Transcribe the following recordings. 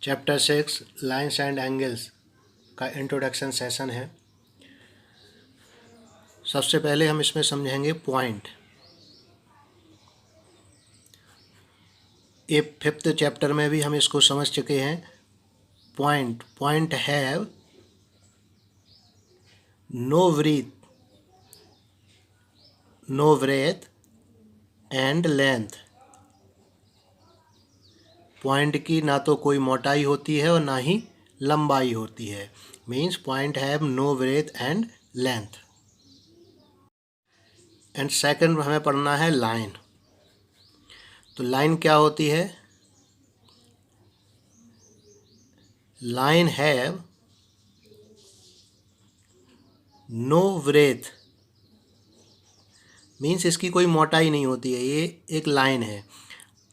Chapter 6 lines and angles का introduction session है। सबसे पहले हम इसमें समझेंगे पॉइंट। ये 5th चैप्टर में भी हम इसको समझ चुके हैं। Point have no breath and length. Point की ना तो कोई मोटाई होती है और ना ही लंबाई होती है। Means point have no breath and length. And second हमें पढ़ना है लाइन। तो लाइन क्या होती है? Line have no breath means इसकी कोई मोटाई नहीं होती है, ये एक लाइन है।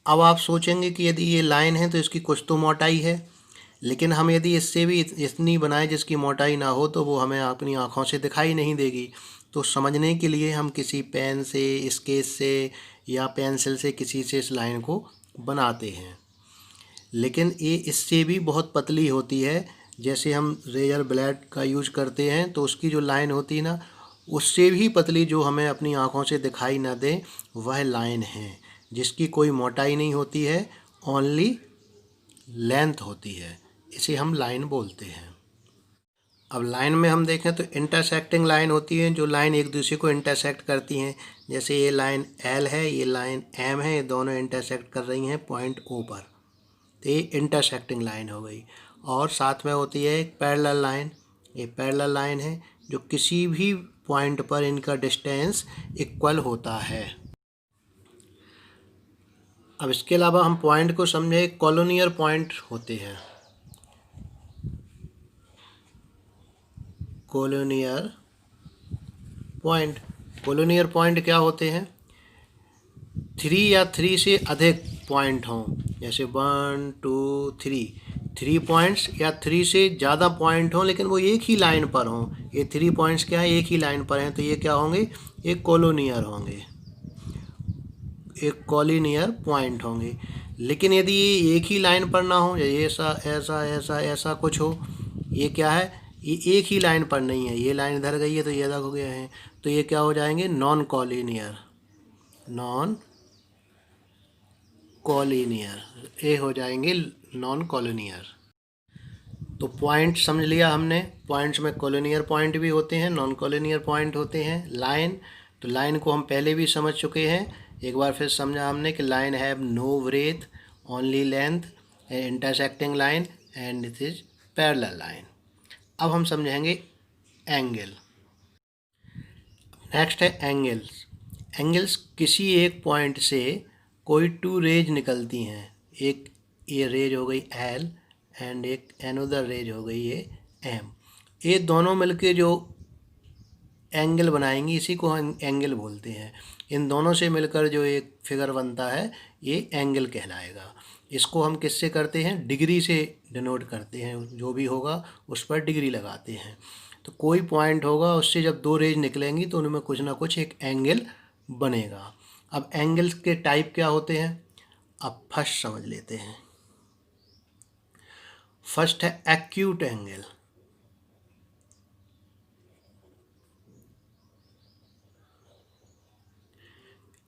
अब आप सोचेंगे कि यदि ये लाइन है तो इसकी कुछ तो मोटाई है, लेकिन हम यदि इससे भी इतनी बनाए जिसकी मोटाई ना हो तो वो हमें अपनी आँखों से दिखाई नहीं देगी। तो समझने के लिए हम किसी पेन से, स्केच से या पेंसिल से किसी से इस लाइन को बनाते हैं। लेकिन ये इससे भी बहुत पतली होती है। जैसे हम रेजर ब्लेड का यूज करते हैं तो उसकी जो लाइन होती है ना, उससे भी पतली जो हमें अपनी आँखों से दिखाई ना दे वह लाइन है, जिसकी कोई मोटाई नहीं होती है, ओनली लेंथ होती है। इसे हम लाइन बोलते हैं। अब लाइन में हम देखें तो इंटरसेक्टिंग लाइन होती है, जो लाइन एक दूसरे को इंटरसेक्ट करती हैं। जैसे ये लाइन एल है, ये लाइन एम है, ये दोनों इंटरसेक्ट कर रही हैं पॉइंट ओ पर, तो ये इंटरसेक्टिंग लाइन हो गई। और साथ में होती है एक पैरेलल लाइन। ये पैरेलल लाइन है जो किसी भी पॉइंट पर इनका डिस्टेंस इक्वल होता है। अब इसके अलावा हम पॉइंट को समझे, कॉलोनियर पॉइंट होते हैं। कॉलोनियर पॉइंट क्या होते हैं? 3 या 3 से अधिक पॉइंट हों, जैसे 1 2 3 पॉइंट्स या 3 से ज़्यादा पॉइंट हों, लेकिन वो एक ही लाइन पर हों। ये 3 पॉइंट्स क्या है, एक ही लाइन पर हैं, तो ये क्या होंगे? ये कॉलोनियर होंगे, एक कॉलोनियर पॉइंट होंगे। लेकिन यदि ये एक ही लाइन पर ना हो, ये ऐसा ऐसा ऐसा ऐसा कुछ हो, ये क्या है? ये एक ही लाइन पर नहीं है, ये लाइन इधर गई है तो ये अलग हो गया है, तो ये क्या हो जाएंगे? नॉन कॉलोनियर। ये हो जाएंगे नॉन कॉलोनियर। तो पॉइंट समझ लिया हमने। पॉइंट्स में कॉलोनियर पॉइंट भी होते हैं, नॉन कॉलोनियर पॉइंट होते हैं। लाइन, तो लाइन को हम पहले भी समझ चुके हैं, एक बार फिर समझा हमने कि line have no breath only length, intersecting line and it is parallel line. अब हम समझेंगे एंगल। नेक्स्ट है एंगल्स। एंगल्स किसी एक पॉइंट से कोई 2 रेज निकलती हैं। एक ये रेज हो गई एल एंड एक एनोदर रेज हो गई ये एम। ये दोनों मिलके जो एंगल बनाएंगी, इसी को हम एंगल बोलते हैं। इन दोनों से मिलकर जो एक फिगर बनता है ये एंगल कहलाएगा। इसको हम किससे करते हैं? डिग्री से डिनोट करते हैं। जो भी होगा उस पर डिग्री लगाते हैं। तो कोई पॉइंट होगा, उससे जब 2 रेज निकलेंगी तो उनमें कुछ ना कुछ एक एंगल बनेगा। अब एंगल्स के टाइप क्या होते हैं? अब फर्स्ट समझ लेते हैं। फर्स्ट है एक्यूट एंगल।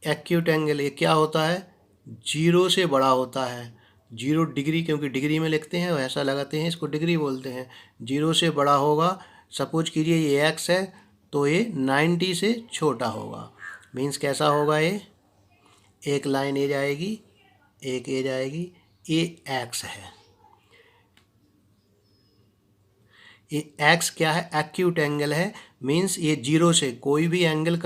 एक्यूट एंगल ये क्या होता है? 0 से बड़ा होता है। 0 डिग्री, क्योंकि डिग्री में लिखते हैं वैसा लगाते हैं, इसको डिग्री बोलते हैं। 0 से बड़ा होगा। सपोज कीजिए ये एक्स है तो ये 90 से छोटा होगा। मीन्स कैसा होगा? ये एक लाइन ए जाएगी, एक ए जाएगी, ये एक्स है। ये एक्स क्या है? एक्यूट एंगल है। मीन्स ये 0 से कोई भी एंगल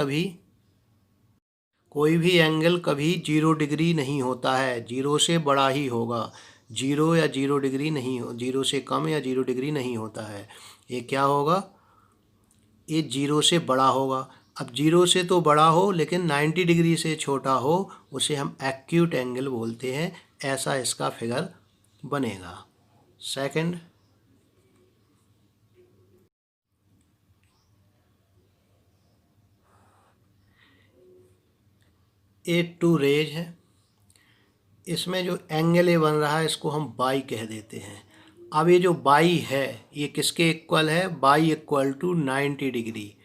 कभी 0 डिग्री नहीं होता है, 0 से बड़ा ही होगा। 0 या 0 डिग्री नहीं हो, 0 से कम या 0 डिग्री नहीं होता है। ये क्या होगा? ये 0 से बड़ा होगा। अब 0 से तो बड़ा हो लेकिन 90 डिग्री से छोटा हो, उसे हम एक्यूट एंगल बोलते हैं। ऐसा इसका फिगर बनेगा। सेकंड, ये 2 रेज है। इसमें जो एंगल ए बन रहा है इसको हम बाई कह देते हैं। अब ये जो बाई है ये किसके इक्वल है? By equal to 90 degree.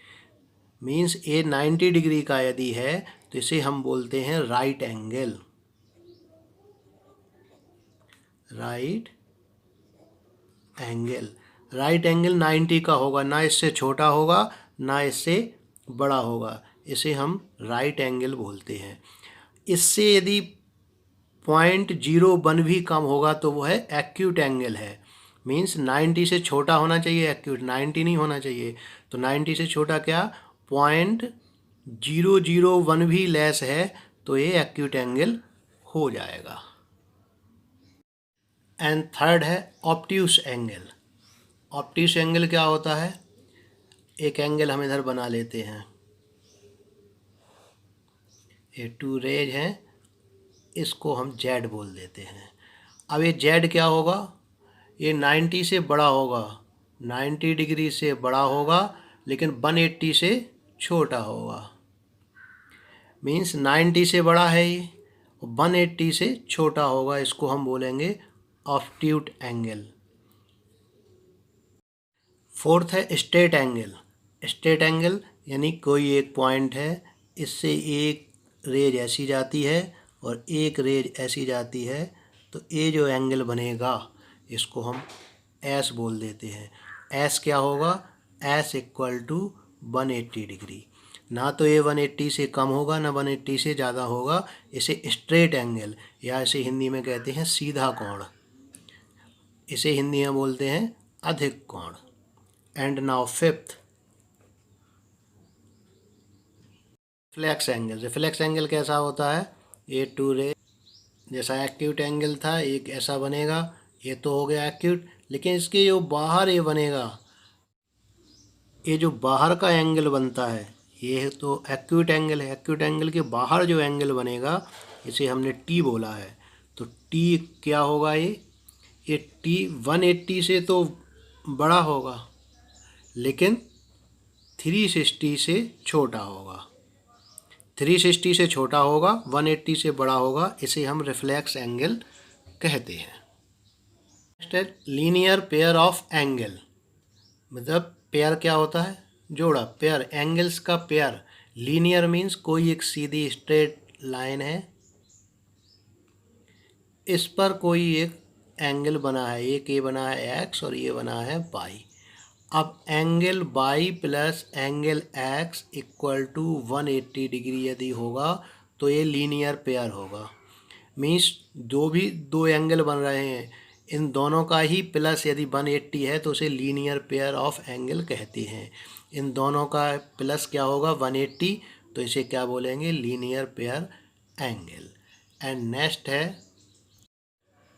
Means ये 90 डिग्री का यदि है तो इसे हम बोलते हैं right angle. Right angle, right angle 90 का होगा, ना इससे छोटा होगा ना इससे बड़ा होगा, इसे हम राइट एंगल बोलते हैं। इससे यदि 0.01 भी कम होगा तो वो है एक्यूट एंगल है। मीन्स 90 से छोटा होना चाहिए, एक्यूट 90 नहीं होना चाहिए। तो 90 से छोटा क्या? 0.001 भी लेस है तो ये एक्यूट एंगल हो जाएगा। एंड थर्ड है ऑब्ट्यूस एंगल। ऑब्ट्यूस एंगल क्या होता है? एक एंगल हम इधर बना लेते हैं, ये 2 रेज हैं, इसको हम जेड बोल देते हैं। अब ये जेड क्या होगा? ये 90 से बड़ा होगा, 90 डिग्री से बड़ा होगा, लेकिन 180 से छोटा होगा। मीन्स 90 से बड़ा है ये, 180 से छोटा होगा, इसको हम बोलेंगे ऑब्ट्यूट एंगल। फोर्थ है स्ट्रेट एंगल। स्ट्रेट एंगल यानी कोई एक पॉइंट है, इससे एक रेज ऐसी जाती है और एक रेज ऐसी जाती है, तो ये जो एंगल बनेगा इसको हम एस बोल देते हैं। एस क्या होगा? S equal to 180 degree. ना तो ये 180 से कम होगा ना 180 से ज़्यादा होगा, इसे स्ट्रेट एंगल या इसे हिंदी में कहते हैं सीधा कोण, इसे हिंदी में बोलते हैं अधिक कोण। And now fifth, reflex angle. Reflex angle कैसा होता है? ये 2 रे जैसा एक्यूट एंगल था एक ऐसा बनेगा, ये तो हो गया एक्यूट, लेकिन इसके जो बाहर ये बनेगा, ये जो बाहर का एंगल बनता है ये तो एक्यूट एंगल है। एक्यूट एंगल के बाहर जो एंगल बनेगा इसे हमने टी बोला है। तो टी क्या होगा? ये टी 180 से तो बड़ा होगा लेकिन 360 से छोटा होगा। 360 से छोटा होगा, 180 से बड़ा होगा, इसे हम रिफ्लेक्स एंगल कहते हैं। नेक्स्ट है लीनियर पेयर ऑफ एंगल। मतलब पेयर क्या होता है? जोड़ा, पेयर, एंगल्स का पेयर। लीनियर मीन्स कोई एक सीधी स्ट्रेट लाइन है, इस पर कोई एक एंगल बना है, एक ये बना है एक्स और ये बना है वाई। अब angle Y plus angle X equal to 180 degree यदि होगा तो ये लीनियर पेयर होगा। मीन्स दो एंगल बन रहे हैं, इन दोनों का ही प्लस यदि 180 है तो उसे लीनियर पेयर ऑफ एंगल कहते हैं। इन दोनों का प्लस क्या होगा? 180, तो इसे क्या बोलेंगे? Linear pair angle. And next है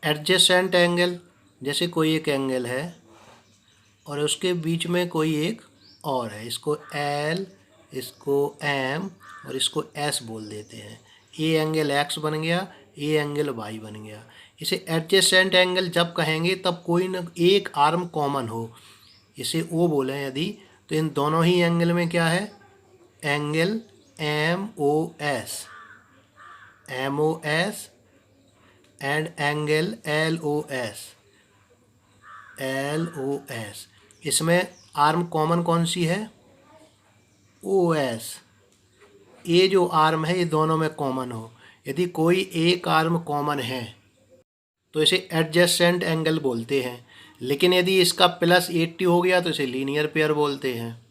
एडजेसेंट एंगल। जैसे कोई एक एंगल है और उसके बीच में कोई एक और है, इसको एल, इसको एम और इसको एस बोल देते हैं। ये एंगल एक्स बन गया, ये एंगल वाई बन गया। इसे एडजेसेंट एंगल जब कहेंगे तब कोई न एक आर्म कॉमन हो, इसे ओ बोलें यदि, तो इन दोनों ही एंगल में क्या है? Angle M O S, M O S and angle L O S, L O S. इसमें आर्म कॉमन कौन सी है? O S. ये जो आर्म है ये दोनों में कॉमन हो, यदि कोई एक आर्म कॉमन है तो इसे एडजेसेंट एंगल बोलते हैं, लेकिन यदि इसका प्लस 80 हो गया तो इसे लीनियर पेयर बोलते हैं।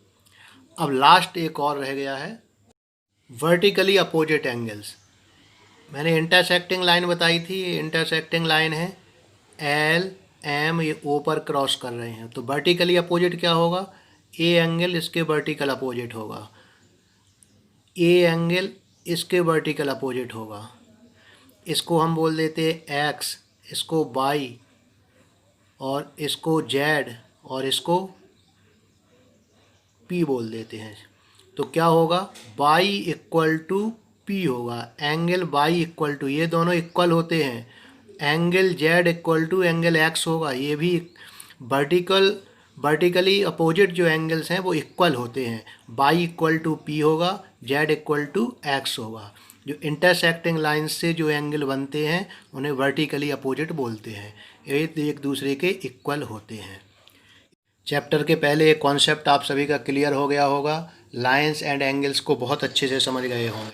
अब लास्ट एक और रह गया है वर्टिकली अपोजिट एंगल्स। मैंने इंटरसेक्टिंग लाइन बताई थी, ये इंटरसेक्टिंग लाइन है, एल एम ये ओ पर क्रॉस कर रहे हैं, तो वर्टिकली अपोजिट क्या होगा? ए एंगल इसके वर्टिकल अपोजिट होगा, ए एंगल इसके वर्टिकल अपोजिट होगा। इसको हम बोल देते हैं एक्स, इसको वाई और इसको जेड और इसको पी बोल देते हैं। तो क्या होगा? वाई इक्वल टू पी होगा। एंगल वाई इक्वल टू, ये दोनों इक्वल होते हैं, angle Z equal to angle X होगा। ये भी वर्टिकली अपोजिट जो एंगल्स हैं वो इक्वल होते हैं। वाई इक्वल टू पी होगा, जेड इक्वल टू एक्स होगा। जो इंटरसेक्टिंग लाइंस से जो एंगल बनते हैं उन्हें वर्टिकली अपोजिट बोलते हैं। ये एक दूसरे के इक्वल होते हैं। चैप्टर के पहले एक कॉन्सेप्ट आप सभी का क्लियर हो गया होगा। लाइंस एंड एंगल्स को बहुत अच्छे से समझ गए होंगे।